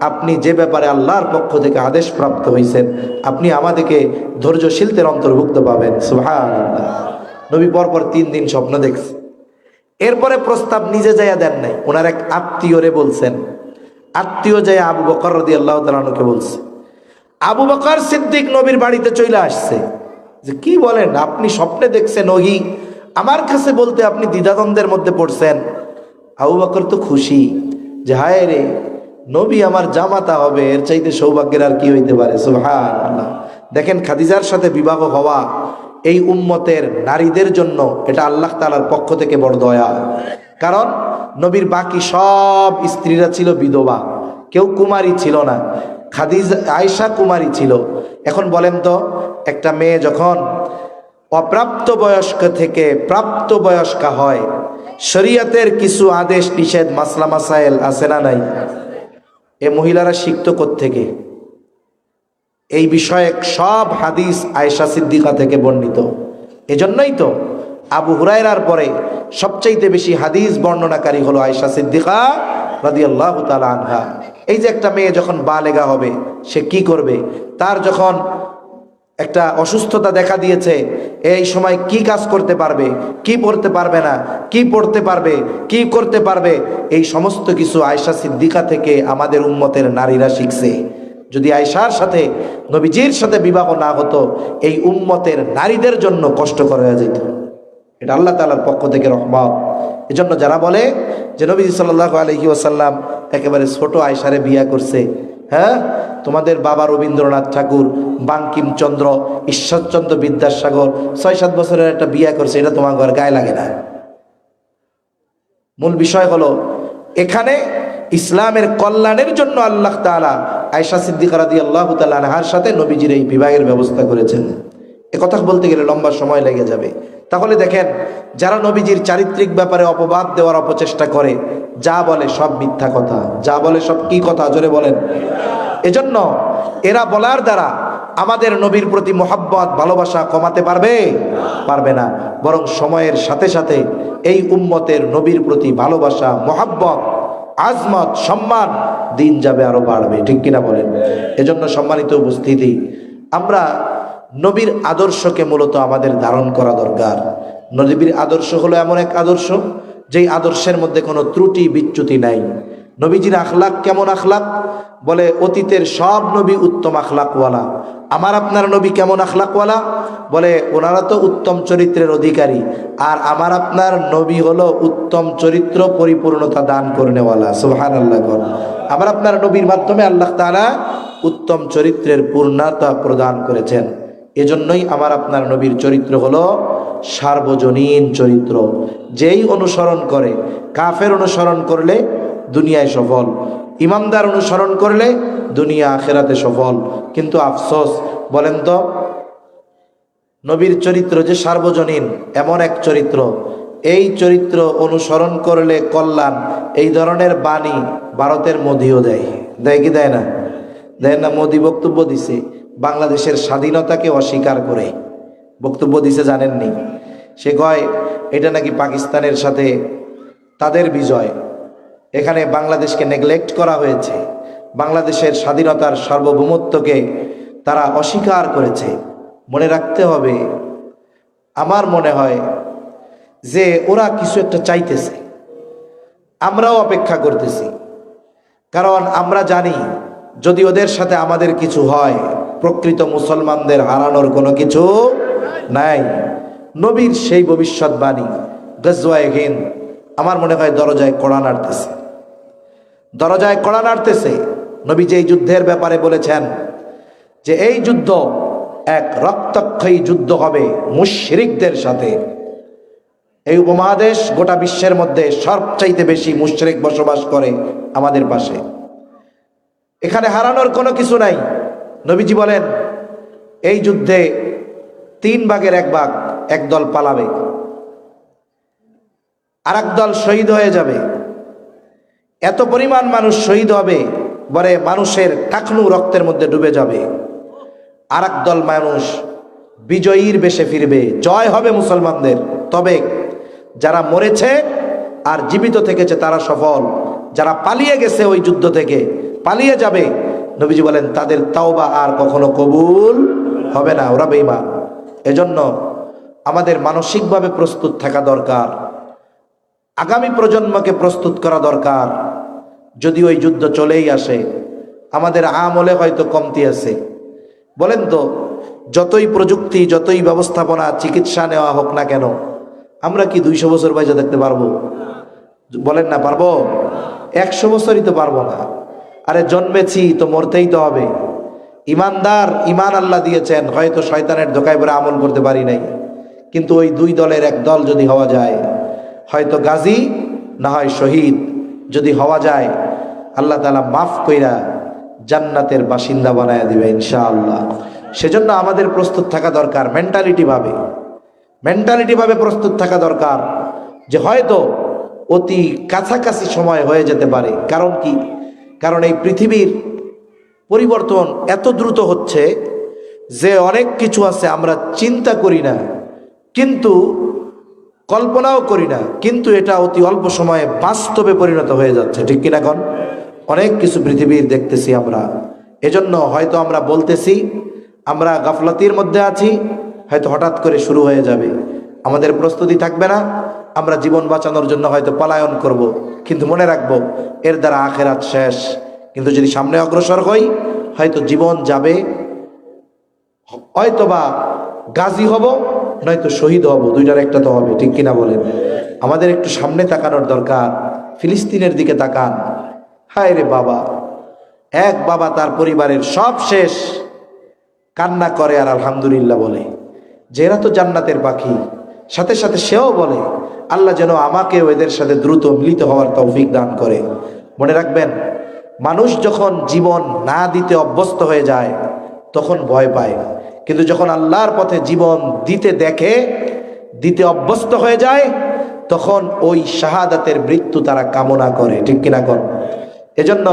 Speaker 1: আপনি যে ব্যাপারে আল্লাহর পক্ষ থেকে আদেশ প্রাপ্ত হয়েছেন, আপনি আমাদেরকে ধৈর্যশীলদের অন্তর্ভুক্ত পাবেন। সুবহানাল্লাহ। নবী পরপর 3 দিন স্বপ্ন দেখছে। এরপরে প্রস্তাব নিজে যাইয়া দেন নাই, ওনার এক আত্মীয়রে বলছেন। আত্মীয় যাইয়া আবু বকর রাদিয়াল্লাহু তাআলা আনহুকে বলছে। আবু বকর সিদ্দিক নবীর বাড়িতে চলে আসছে, যে কি বলেন আপনি স্বপ্নে দেখছেন ওহি, আমার কাছে বলতে আপনি দ্বিধাদ্বন্দ্বের মধ্যে পড়ছেন। আবু বকর তো খুশি যে হায় রে, নবী আমার জামাতা হবে, এর চাইতে সৌভাগ্যের আর কি হইতে পারে। সুবহানাল্লাহ। দেখেন খাদিজার সাথে বিবাহ হওয়া এই উম্মতের নারীদের জন্য এটা আল্লাহ তাআলার পক্ষ থেকে বড় দয়া। কারণ নবীর বাকি সব স্ত্রীরা ছিল বিধবা, কেউ কুমারী ছিল না। খাদিজা আয়েশা কুমারী ছিল। এখন বলেন তো, একটা মেয়ে যখন অপ্রাপ্ত বয়স্ক থেকে প্রাপ্ত বয়স্কা হয়, শরীয়তের কিছু আদেশ নিষেধ মাসলা মাসাইল আছে না নাই? এ মহিলারা শিখত কোত্থেকে? এই বিষয়ে সব হাদিস আয়েশা সিদ্দিকা থেকে বর্ণিত। এজন্যই তো আবু হুরায়রার পরে সবচাইতে বেশি হাদিস বর্ণনাকারী হলো আয়েশা সিদ্দিকা রাদিয়াল্লাহু তাআলা আনহা। এই যে একটা মেয়ে যখন বালেগা হবে, সে কি করবে? তার যখন একটা অসুস্থতা দেখা দিয়েছে, এই সময় কি কাজ করতে পারবে, কি পড়তে পারবে না, কি পড়তে পারবে, কি করতে পারবে, এই সমস্ত কিছু আয়েশা সিদ্দিকা থেকে আমাদের উম্মতের নারীরা শিখছে। যদি আয়েশার সাথে নবীজির সাথে বিবাহ না হতো, এই উম্মতের নারীদের জন্য কষ্টকর হয়ে যেত। এটা আল্লাহ তাআলার পক্ষ থেকে রহমত। এজন্য যারা বলে যে নবীজি সাল্লাল্লাহু আলাইহি ওয়াসাল্লাম একেবারে ছোট আয়েশারে বিয়ে করছে, হ্যাঁ, তোমাদের বাবা রবীন্দ্রনাথ ঠাকুর, বাঙ্কিমচন্দ্র, ঈশ্বরচন্দ্র বিদ্যাসাগর 6-7 বছরের একটা বিয়ে করছে, এটা তোমার ঘর গায়ে লাগে না। মূল বিষয় হলো এখানে ইসলামের কল্যাণের জন্য আল্লাহ তাআলা আয়েশা সিদ্দিকা রাদিয়াল্লাহু তাআলা আনহার সাথে নবীজির এই বিবাহের ব্যবস্থা করেছেন। এ কথা বলতে গেলে লম্বা সময় লেগে যাবে। তাহলে দেখেন, যারা নবীজির চারিত্রিক ব্যাপারে অপবাদ দেওয়ার অপচেষ্টা করে, যা বলে সব মিথ্যা কথা, যা বলে সব কি কথা, জোরে বলেন। এজন্য এরা বলার দ্বারা আমাদের নবীর প্রতি মোহাব্বত ভালোবাসা কমাতে পারবে না, বরং সময়ের সাথে সাথে এই উম্মতের নবীর প্রতি ভালোবাসা, মোহাব্বত, আজমত, সম্মান দিন যাবে আরো বাড়বে। ঠিক কিনা বলেন? এজন্য সম্মানিত উপস্থিতি, আমরা নবীর আদর্শকে মূলত আমাদের ধারণ করা দরকার। নবীর আদর্শ হলো এমন এক আদর্শ যেই আদর্শের মধ্যে কোনো ত্রুটি বিচ্যুতি নাই। নবীজির আখলাক কেমন আখলাক? বলে অতীতের সব নবী উত্তম আখলাকওয়ালা। আমার আপনার নবী কেমন আখলাকওয়ালা? বলে ওনারা তো উত্তম চরিত্রের অধিকারী, আর আমার আপনার নবী হলো উত্তম চরিত্র পরিপূর্ণতা দান করনেওয়ালা। সুবহানাল্লাহ। আমার আপনার নবীর মাধ্যমে আল্লাহ তাআলা উত্তম চরিত্রের পূর্ণতা প্রদান করেছেন। এজন্যই আমার আপনার নবীর চরিত্র হলো সার্বজনীন চরিত্র। যেই অনুসরণ করে, কাফের অনুসরণ করলে দুনিয়ায় সফল। ইমানদার অনুসরণ করলে দুনিয়া আখেরাতে সফল। কিন্তু আফসোস, বলেন তো, নবীর চরিত্র যে সার্বজনীন, এমন এক চরিত্র, এই চরিত্র অনুসরণ করলে কল্যাণ, এই ধরনের বাণী ভারতের মোদিও দেয়। দেয় কি দেয় না? দেয় না? মোদি বক্তব্য দিছে বাংলাদেশের স্বাধীনতাকে অস্বীকার করে বক্তব্য দিছে, জানেননি? সে কয় এটা নাকি পাকিস্তানের সাথে তাদের বিজয়, এখানে বাংলাদেশকে নেগলেক্ট করা হয়েছে, বাংলাদেশের স্বাধীনতার সার্বভৌমত্বকে তারা অস্বীকার করেছে। মনে রাখতে হবে, আমার মনে হয় যে ওরা কিছু একটা চাইতেছে, আমরাও অপেক্ষা করতেছি। কারণ আমরা জানি যদি ওদের সাথে আমাদের কিছু হয়, প্রকৃত মুসলমানদের হারানোর কোনো কিছু নাই। নবীর সেই ভবিষ্যৎবাণী গজওয়ায়ে হিন্দ, আমার মনে হয় দরজায় কড়া নাড়তেছে, দরজায় কড়া নাড়তেছে। নবী যে এই যুদ্ধের ব্যাপারে বলেছেন যে এই যুদ্ধ এক রক্তক্ষয়ী যুদ্ধ হবে মুশরিকদের সাথে। এই উপমহাদেশ গোটা বিশ্বের মধ্যে সবচাইতে বেশি মুশরিক বসবাস করে আমাদের পাশে, এখানে হারানোর কোনো কিছু নাই। নবীজি বলেন এই যুদ্ধে 3 ভাগের 1 ভাগ, একদল পালাবে, আর একদল শহীদ হয়ে যাবে। এত পরিমাণ মানুষ শহীদ হবে, বলে মানুষের টাকনু রক্তের মধ্যে ডুবে যাবে। আর একদল মানুষ বিজয়ীর বেশে ফিরবে, জয় হবে মুসলমানদের। তবে যারা মরেছে আর জীবিত থেকেছে তারা সফল, যারা পালিয়ে গেছে ওই যুদ্ধ থেকে, পালিয়ে যাবে, নবীজি বলেন তাদের তাওবা আর কখনো কবুল হবে না, ওরা বেঈমান। এজন্য আমাদের মানসিকভাবে প্রস্তুত থাকা দরকার, আগামী প্রজন্মকে প্রস্তুত করা দরকার। যদি ওই যুদ্ধ চলেই আসে, আমাদের আমলে হয়তো কমতি আছে। বলেন তো, যতই প্রযুক্তি, যতই ব্যবস্থাপনা, চিকিৎসা নেওয়া হোক না কেন, আমরা কি 200 বছর বাইজা দেখতে পারবো? বলেন না, পারবো? 100 বছরই তো পারবো না। আরে জন্মেছি তো মরতেই তো হবে। ইমানদার, ইমান আল্লাহ দিয়েছেন, হয়তো শয়তানের ধোকায় পড়ে আমল করতে পারি নাই, কিন্তু ওই 2 দলের এক দল যদি হওয়া যায়, হয়তো গাজী না হয় শহীদ যদি হওয়া যায়, আল্লাহ তাআলা মাফ কইরা জান্নাতের বাসিন্দা বানায়া দিবে ইনশাআল্লাহ। সেজন্য আমাদের প্রস্তুত থাকা দরকার, মেন্টালিটি ভাবে প্রস্তুত থাকা দরকার যে হয়তো অতি কাছাকাছি সময় হয়ে যেতে পারে। কারণ কি? কারণ এই পৃথিবীর পরিবর্তন এত দ্রুত হচ্ছে যে অনেক কিছু আছে আমরা চিন্তা করি না, কিন্তু কল্পনাও করি না, কিন্তু এটা অতি অল্প সময়ে বাস্তবে পরিণত হয়ে যাচ্ছে, ঠিক কিনা? এখন অনেক কিছু পৃথিবীর দেখতেছি আমরা। এজন্য হয়তো আমরা বলতেছি আমরা গাফলাতির মধ্যে আছি, হয়তো হঠাৎ করে শুরু হয়ে যাবে, আমাদের প্রস্তুতি থাকবে না, আমরা জীবন বাঁচানোর জন্য হয়তো পলায়ন করব। কিন্তু মনে রাখবো এর দ্বারা আখেরাত শেষ। কিন্তু যদি সামনে অগ্রসর হই, হয়তো জীবন যাবে, হয়তোবা গাজী হব, নয়তো শহীদ হব, 2টার একটা তো হবে, ঠিক কিনা বলেন? আমাদের একটু সামনে তাকানোর দরকার। ফিলিস্তিনের দিকে তাকান, হায় রে বাবা, এক বাবা তার পরিবারের সব শেষ, কান্না করে আর আলহামদুলিল্লাহ বলে যে এরা তো জান্নাতের পাখি। সাথে সাথে সেও বলে আল্লাহ যেন আমাকেও এদের সাথে দ্রুত মিলিত হওয়ার তৌফিক দান করে। মনে রাখবেন, মানুষ যখন জীবন না দিতে অভ্যস্ত হয়ে যায় তখন ভয় পায়, কিন্তু যখন আল্লাহর পথে জীবন দিতে দেখে, দিতে অভ্যস্ত হয়ে যায়, তখন ওই শাহাদাতের মৃত্যু তারা কামনা করে, ঠিক কিনা? কর এজন্য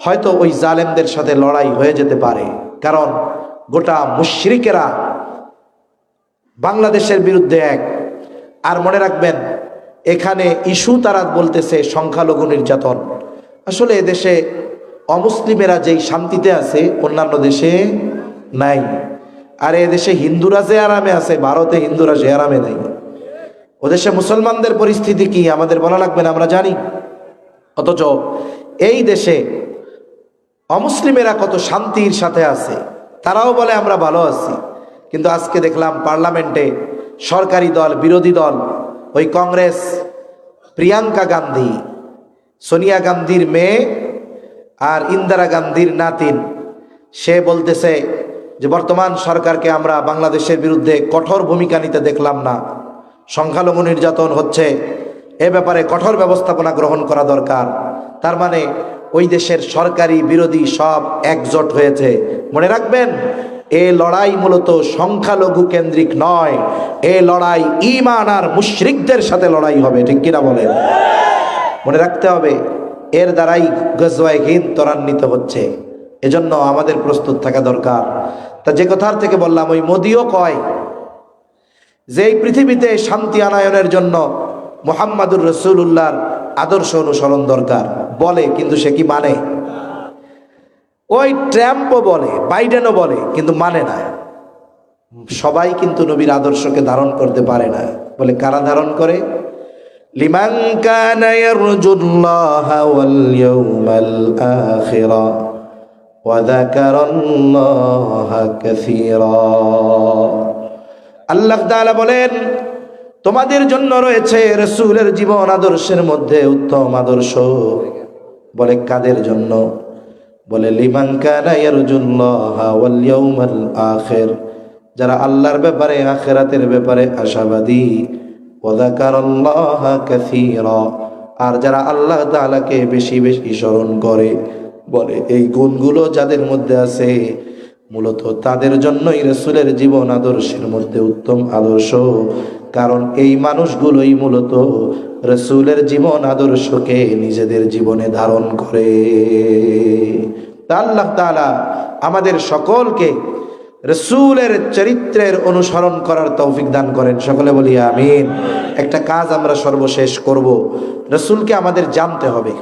Speaker 1: হয়তো ওই জালেমদের সাথে লড়াই হয়ে যেতে পারে, কারণ গোটা মুশরিকেরা বাংলাদেশের বিরুদ্ধে এক। আর মনে রাখবেন, এখানে ইস্যু তারা বলতেছে সংখ্যালঘু নির্যাতন। আসলে এদেশে অমুসলিমেরা যেই শান্তিতে আছে অন্যান্য দেশে নাই। আর এদেশে হিন্দুরা যে আরামে আছে, ভারতে হিন্দুরা যে আরামে নাই। ওদেশে মুসলমানদের পরিস্থিতি কি আমাদের বলা লাগবে না, আমরা জানি। অথচ এই দেশে অমুসলিমেরা কত শান্তির সাথে আছে, তারাও বলে আমরা ভালো আছি। কিন্তু আজকে দেখলাম পার্লামেন্টে সরকারি দল, বিরোধী দল, ওই কংগ্রেস, প্রিয়াঙ্কা গান্ধী, সোনিয়া গান্ধীর মেয়ে আর ইন্দিরা গান্ধীর নাতিন, সে বলতেছে যে বর্তমান সরকারকে আমরা বাংলাদেশের বিরুদ্ধে কঠোর ভূমিকা নিতে দেখলাম না, সংখ্যালঘু নির্যাতন হচ্ছে, এ ব্যাপারে কঠোর ব্যবস্থাপনা গ্রহণ করা দরকার। তার মানে ওই দেশের সরকারি বিরোধী সব একজোট হয়েছে। মনে রাখবেন, এই লড়াই মূলত সংখ্যালঘু কেন্দ্রিক নয়, এই লড়াই ঈমান আর মুশরিকদের সাথে লড়াই হবে। ঠিক কিনা বলেন? মনে রাখতে হবে, এর দ্বারাই গজওয়ায়ে হিন্দ ত্বরান্বিত হচ্ছে। এজন্য আমাদের প্রস্তুত থাকা দরকার। তা যে কথার থেকে বললাম, ওই মোদিও কয় যে এই পৃথিবীতে শান্তি আনয়নের জন্য মুহাম্মাদুর রাসূলুল্লাহর আদর্শ অনুসরণ দরকার বলে, কিন্তু সে কি মানে? ওই ট্রাম্পও বলে, বাইডেনও বলে, কিন্তু মানে না। সবাই কিন্তু নবীর আদর্শকে ধারণ করতে পারে না। বলে কারা ধারণ করে? লিমান কানা ইয়ারজুল্লাহা ওয়াল ইয়াউমাল আখিরা ওয়া যাকারাল্লাহা কাসীরা। আল্লাহ তাআলা বলেন, তোমাদের জন্য রয়েছে রাসূলের জীবন আদর্শের মধ্যে উত্তম আদর্শ। বলে কাদের জন্য? বলে লিমান কানা ইয়ারজুল্লাহা ওয়াল ইয়াউমাল আখির, যারা আল্লাহর ব্যাপারে আখিরাতের ব্যাপারে আশাবাদী। ওয়া যাকারাল্লাহা কাসীরা, আর যারা আল্লাহ তাআলাকে বেশি বেশি স্মরণ করে। বলে এই গুণগুলো যাদের মধ্যে আছে, মূলত তাদের জন্যই রাসূলের জীবন আদর্শের মধ্যে উত্তম আদর্শ। কারণ এই মানুষগুলোই মূলত রাসূলের জীবন আদর্শকে নিজেদের জীবনে ধারণ করে। তা আল্লাহ তাআলা আমাদের সকলকে রাসূলের চরিত্রের অনুসরণ করার তৌফিক দান করেন। সকলে বলি আমিন। একটা কাজ আমরা সর্বশেষ করব। রাসূলকে আমাদের জানতে হবে।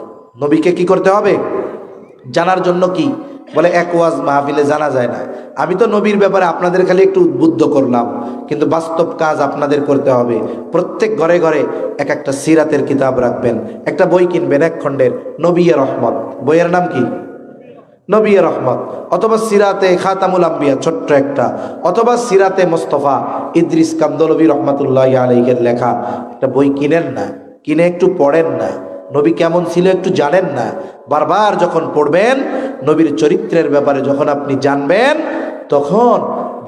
Speaker 1: নবীকে কি করতে হবে? জানার জন্য কি? বলে এক ওয়াজ মাহফিলে জানা যায় না। আমি তো নবীর ব্যাপারে আপনাদের খালি একটু উদ্বুদ্ধ করলাম, কিন্তু বাস্তব কাজ আপনাদের করতে হবে। প্রত্যেক ঘরে ঘরে এক একটা সিরাতের কিতাব রাখবেন, একটা বই কিনবেন এক খণ্ডের, নবী রহমত। বইয়ের নাম কি? নবী রহমত, অথবা সিরাতে খাতামুল আম্বিয়া ছোট্ট একটা, অথবা সিরাতে মুস্তাফা ইদ্রিস কান্দলবী রহমাতুল্লাহি আলাইহির লেখা একটা বই কিনেন না, কিনে একটু পড়েন না? নবী কেমন ছিল একটু জানেন না? বারবার যখন পড়বেন, নবীর চরিত্রের ব্যাপারে যখন আপনি জানবেন, তখন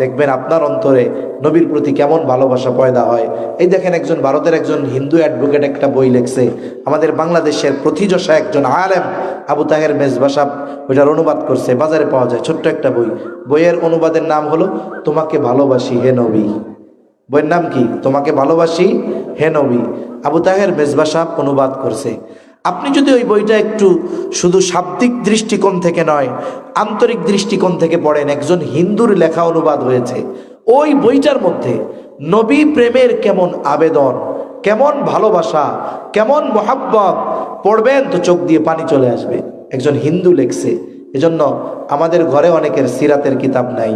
Speaker 1: দেখবেন আপনার অন্তরে নবীর প্রতি কেমন ভালোবাসা পয়দা হয়। এই দেখেন, একজন ভারতের একজন হিন্দু অ্যাডভোকেট একটা বই লিখছে, আমাদের বাংলাদেশের প্রথিযশা একজন আলেম আবু তাহের মেজবা সাহেব ওইটার অনুবাদ করছে, বাজারে পাওয়া যায়, ছোট্ট একটা বই। বইয়ের অনুবাদের নাম হলো তোমাকে ভালোবাসি হে নবী। বইয়ের নাম কি? তোমাকে ভালোবাসি হে নবী। আবু তাহের মেজবা সাহেব অনুবাদ করছে। আপনি যদি ওই বইটা একটু শুধু শাব্দিক দৃষ্টিকোণ থেকে নয়, আন্তরিক দৃষ্টিকোণ থেকে পড়েন, একজন হিন্দুর লেখা অনুবাদ হয়েছে। ওই বইটার মধ্যে নবী প্রেমের কেমন আবেদন, কেমন ভালোবাসা, কেমন মোহাব্বত, পড়বেন তো চোখ দিয়ে পানি চলে আসবে। একজন হিন্দু লেখছে। এজন্য আমাদের ঘরে অনেকের সিরাতের কিতাব নাই,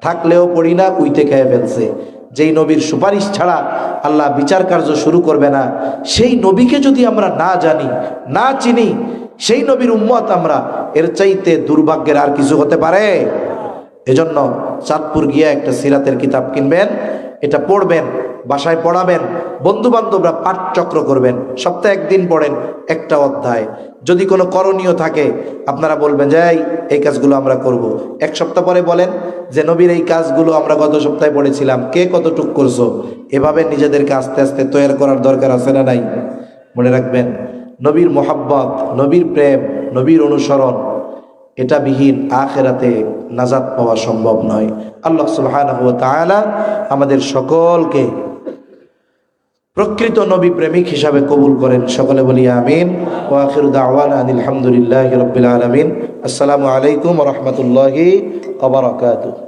Speaker 1: থাকলেও পড়ি না, উইতে খেয়ে ফেলছে। যেই নবীর সুপারিশ ছাড়া আল্লাহ বিচার কার্য শুরু করবে না, সেই নবীকে যদি আমরা না জানি, না চিনি, সেই নবীর উম্মত আমরা, এর চাইতে দুর্ভাগ্যের আর কিছু হতে পারে? এজন্য চাঁদপুর গিয়ে একটা সিরাতের কিতাব কিনবেন, এটা পড়বেন, বাসায় পড়াবেন, বন্ধু বান্ধবরা পাঠচক্র করবেন, সপ্তাহে একদিন পড়েন একটা অধ্যায়। যদি কোনো করণীয় থাকে আপনারা বলবেন যে এই কাজগুলো আমরা করব। এক সপ্তাহ পরে বলেন যে নবীর এই কাজগুলো আমরা গত সপ্তাহে পড়েছিলাম, কে কতটুক করছো? এভাবে নিজেদেরকে আস্তে আস্তে তৈরি করার দরকার আছে না নাই? মনে রাখবেন, নবীর মোহাব্বত, নবীর প্রেম, নবীর অনুসরণ, এটা বিহীন আখিরাতে নাজাত পাওয়া সম্ভব নয়। আল্লাহ সুবহানাহু ওয়া তাআলা আমাদের সকলকে প্রকৃত নবী প্রেমিক হিসাবে কবুল করেন। সকলে বলি আমিন। ওয়া আখিরু দাওয়ানা আনিল হামদুলিল্লাহি রাব্বিল আলামিন। আসসালামু আলাইকুম ওয়া রাহমাতুল্লাহি ওয়া বারাকাতুহু।